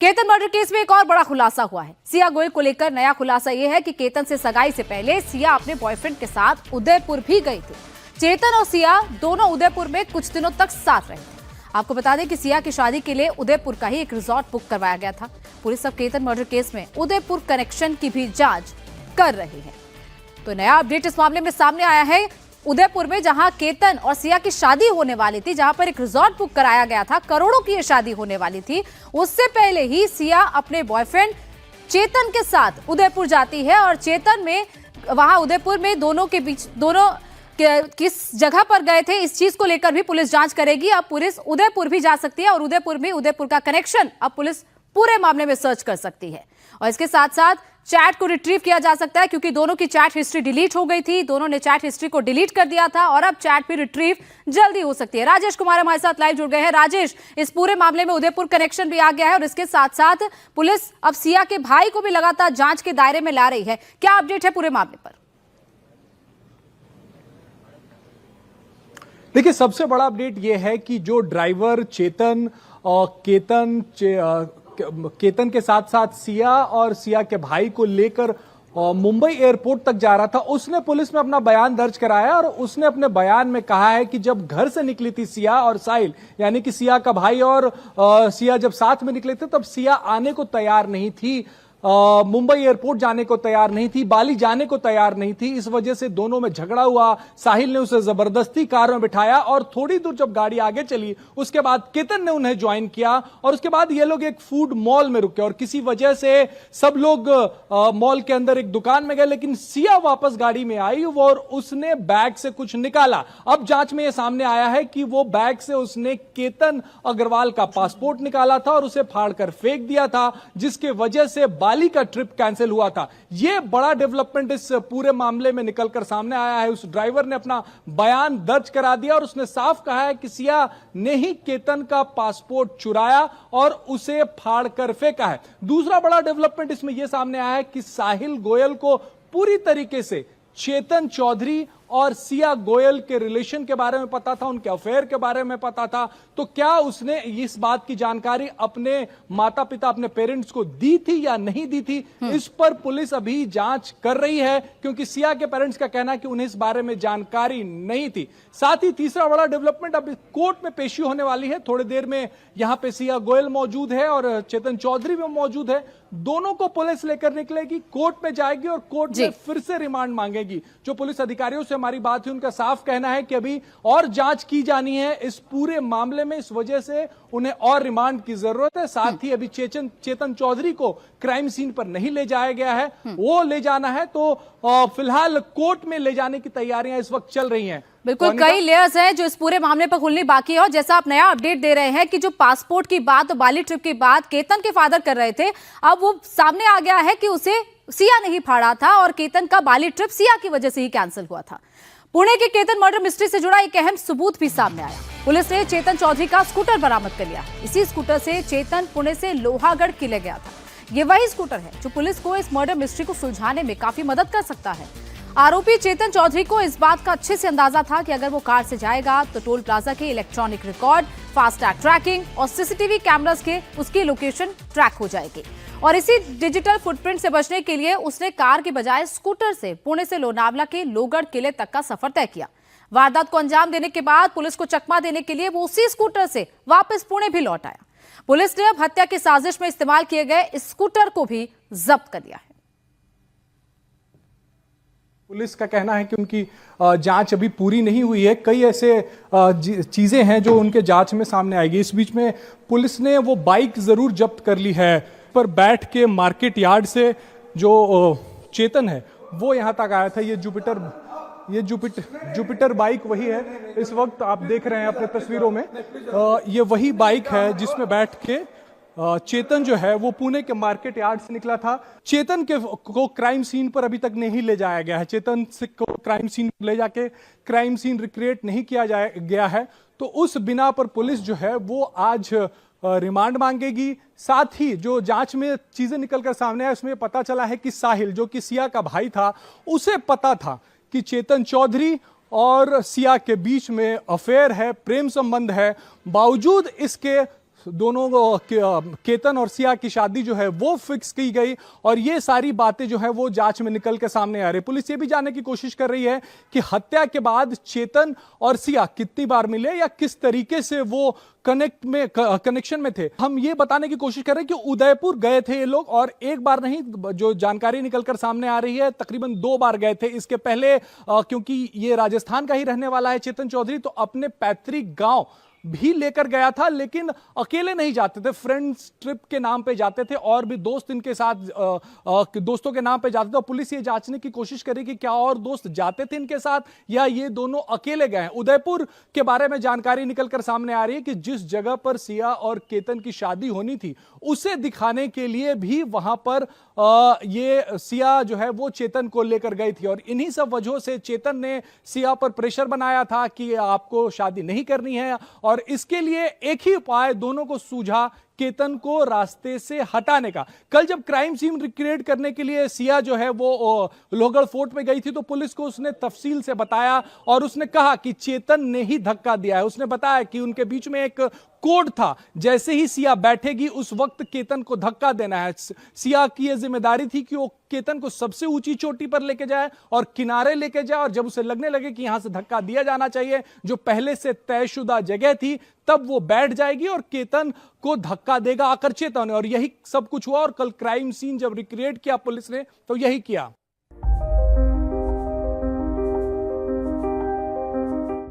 Ketan murder case में एक और बड़ा खुलासा हुआ है। सिया गोयल को लेकर नया खुलासा यह है कि केतन से सगाई से पहले सिया अपने बॉयफ्रेंड के साथ उदयपुर भी गई थी। चेतन और सिया दोनों उदयपुर में कुछ दिनों तक साथ रहे थे। आपको बता दें कि सिया की शादी के लिए उदयपुर का ही एक रिजॉर्ट बुक करवाया गया था। पुलिस अब केतन मर्डर केस में उदयपुर कनेक्शन की भी जांच कर रही है। तो नया अपडेट इस मामले में सामने आया है। उदयपुर में जहां केतन और सिया की शादी होने वाली थी, जहां पर एक रिजॉर्ट बुक कराया गया था, करोड़ों की ये शादी होने वाली थी, उससे पहले ही सिया अपने बॉयफ्रेंड चेतन के साथ उदयपुर जाती है और चेतन में वहां उदयपुर में दोनों के बीच किस जगह पर गए थे, इस चीज को लेकर भी पुलिस जांच करेगी। अब पुलिस उदयपुर भी जा सकती है और उदयपुर में उदयपुर का कनेक्शन अब पुलिस पूरे मामले में सर्च कर सकती है। और इसके साथ साथ चैट को रिट्रीव किया जा सकता है, क्योंकि दोनों की चैट हिस्ट्री डिलीट हो गई थी। दोनों ने चैट हिस्ट्री को डिलीट कर दिया था और अब चैट भी रिट्रीव जल्दी हो सकती है। राजेश कुमार हमारे साथ लाइव जुड़ गए हैं। राजेश, इस पूरे मामले में उदयपुर कनेक्शन भी आ गया है और इसके साथ साथ पुलिस अब सिया के भाई को भी लगातार जांच के दायरे में ला रही है। क्या अपडेट है पूरे मामले पर? देखिए, सबसे बड़ा अपडेट यह है कि जो ड्राइवर चेतन और केतन के साथ साथ सिया और सिया के भाई को लेकर मुंबई एयरपोर्ट तक जा रहा था, उसने पुलिस में अपना बयान दर्ज कराया और उसने अपने बयान में कहा है कि जब घर से निकली थी सिया और साहिल, यानी कि सिया का भाई और सिया जब साथ में निकले थे, तब सिया आने को तैयार नहीं थी, मुंबई एयरपोर्ट जाने को तैयार नहीं थी, बाली जाने को तैयार नहीं थी। इस वजह से दोनों में झगड़ा हुआ। साहिल ने उसे जबरदस्ती कार में बिठाया और थोड़ी दूर जब गाड़ी आगे चली, उसके बाद केतन ने उन्हें ज्वाइन किया और उसके बाद ये लोग एक फूड मॉल में रुके और किसी वजह से सब लोग मॉल के अंदर एक दुकान में गए, लेकिन सिया वापस गाड़ी में आई और उसने बैग से कुछ निकाला। अब जांच में यह सामने आया है कि वो बैग से उसने केतन अग्रवाल का पासपोर्ट निकाला था और उसे फाड़कर फेंक दिया था, जिसके वजह से बाली का ट्रिप कैंसिल हुआ था। यह बड़ा डेवलपमेंट इस पूरे मामले में निकलकर सामने आया है। उस ड्राइवर ने अपना बयान दर्ज करा दिया और उसने साफ कहा है कि सिया ने ही केतन का पासपोर्ट चुराया और उसे फाड़कर फेंका है। दूसरा बड़ा डेवलपमेंट इसमें यह सामने आया है कि साहिल गोयल को पूरी तरीके से चेतन चौधरी और सिया गोयल के रिलेशन के बारे में पता था, उनके अफेयर के बारे में पता था। तो क्या उसने इस बात की जानकारी अपने माता पिता, अपने पेरेंट्स को दी थी या नहीं दी थी, इस पर पुलिस अभी जांच कर रही है, क्योंकि सिया के पेरेंट्स का कहना है कि उन्हें इस बारे में जानकारी नहीं थी। साथ ही तीसरा बड़ा डेवलपमेंट, अब कोर्ट में पेशी होने वाली है थोड़ी देर में। यहां पे सिया गोयल मौजूद है और चेतन चौधरी भी मौजूद है। दोनों को पुलिस लेकर निकलेगी, कोर्ट में जाएगी और कोर्ट में फिर से रिमांड मांगेगी। जो पुलिस अधिकारियों से हमारी बात हुई, उनका साफ कहना है कि अभी और जांच की जानी है इस पूरे मामले में, इस वजह से उन्हें और रिमांड की जरूरत है। साथ ही अभी चेतन चौधरी को क्राइम सीन पर नहीं ले जाया गया है, वो ले जाना है, तो फिलहाल कोर्ट में ले जाने की तैयारियां इस वक्त चल रही हैं। बिल्कुल, कई लेयर्स हैं जो इस पूरे मामले पर खुलनी बाकी है। और जैसा आप नया अपडेट दे रहे हैं कि जो पासपोर्ट की बात और बाली ट्रिप की बात केतन के फादर कर रहे थे, अब वो सामने आ गया है कि उसे सिया नहीं फाड़ा था और केतन का बाली ट्रिप सिया की वजह से ही कैंसिल हुआ था। पुणे के केतन मर्डर मिस्ट्री से जुड़ा एक अहम सबूत भी सामने आया। पुलिस ने चेतन चौधरी का स्कूटर बरामद कर लिया। इसी स्कूटर से चेतन पुणे से लोहागढ़ किले गया था। ये वही स्कूटर है जो पुलिस को इस मर्डर मिस्ट्री को सुलझाने में काफी मदद कर सकता है। आरोपी चेतन चौधरी को इस बात का अच्छे से अंदाजा था कि अगर वो कार से जाएगा तो टोल प्लाजा के इलेक्ट्रॉनिक रिकॉर्ड, फास्टैग ट्रैकिंग और सीसीटीवी कैमरास के उसकी लोकेशन ट्रैक हो जाएगी। और इसी डिजिटल फुटप्रिंट से बचने के लिए उसने कार के बजाय स्कूटर से पुणे से लोनावला के लोहगढ़ किले तक का सफर तय किया। वारदात को अंजाम देने के बाद पुलिस को चकमा देने के लिए वो उसी स्कूटर से वापस पुणे भी लौट आया। पुलिस ने अब हत्या की साजिश में इस्तेमाल किए गए इस स्कूटर को भी जब्त कर लिया है। पुलिस का कहना है कि उनकी जांच अभी पूरी नहीं हुई है, कई ऐसे चीजें हैं जो उनके जांच में सामने आएगी। इस बीच में पुलिस ने वो बाइक जरूर जब्त कर ली है, पर बैठ के मार्केट यार्ड से जो चेतन है वो यहां तक आया था। ये जुपिटर बाइक वही है, इस वक्त आप देख रहे हैं अपने तस्वीरों में, ये वही बाइक है जिसमें बैठ के चेतन जो है वो पुणे के मार्केट यार्ड से निकला था। चेतन को क्राइम सीन पर अभी तक नहीं ले जाया गया है। चेतन को क्राइम सीन ले जाके क्राइम सीन रिक्रिएट नहीं किया गया है, तो उस बिना पर पुलिस जो है वो आज रिमांड मांगेगी। साथ ही जो जांच में चीजें निकलकर सामने आए उसमें पता चला है कि साहिल, जो कि सिया का भाई था, उसे पता था कि चेतन चौधरी और सिया के बीच में अफेयर है, प्रेम संबंध है। बावजूद इसके दोनों केतन और सिया की शादी जो है वो फिक्स की गई और ये सारी बातें जो है वो जांच में निकल के सामने आ रही। पुलिस ये भी जानने की कोशिश कर रही है कि हत्या के बाद चेतन और सिया कितनी बार मिले या किस तरीके से वो कनेक्शन में थे। हम ये बताने की कोशिश कर रहे हैं कि उदयपुर गए थे ये लोग और एक बार नहीं, जो जानकारी निकलकर सामने आ रही है तकरीबन 2 बार गए थे। इसके पहले क्योंकि ये राजस्थान का ही रहने वाला है चेतन चौधरी, तो अपने पैतृक गांव भी लेकर गया था, लेकिन अकेले नहीं जाते थे, फ्रेंड्स ट्रिप के नाम पे जाते थे और भी दोस्त इनके साथ दोस्तों के नाम पे जाते थे। और पुलिस ये जांचने की कोशिश करी कि क्या और दोस्त जाते थे इनके साथ या ये दोनों अकेले गए हैं। उदयपुर के बारे में जानकारी निकलकर सामने आ रही है कि जिस जगह पर सिया और केतन की शादी होनी थी उसे दिखाने के लिए भी वहां पर ये सिया जो है वो चेतन को लेकर गई थी और इन्हीं सब वजहों से चेतन ने सिया पर प्रेशर बनाया था कि आपको शादी नहीं करनी है और इसके लिए एक ही उपाय दोनों को सूझा, केतन को रास्ते से हटाने का। कल जब क्राइम सीन रिक्रिएट करने के लिए सिया जो है वो लोहगढ़ फोर्ट में गई थी तो पुलिस को उसने तफसील से बताया और उसने कहा कि चेतन ने ही धक्का दिया है। उसने बताया कि उनके बीच में एक कोड था, जैसे ही सिया बैठेगी उस वक्त केतन को धक्का देना है। सिया की यह जिम्मेदारी थी कि वो केतन को सबसे ऊंची चोटी पर लेके जाए और किनारे लेके जाए और जब उसे लगने लगे कि यहां से धक्का दिया जाना चाहिए जो पहले से तयशुदा जगह थी, तब वो बैठ जाएगी और केतन को धक्का देगा आकर चेतन। और यही सब कुछ हुआ और कल क्राइम सीन जब रिक्रिएट किया पुलिस ने तो यही किया।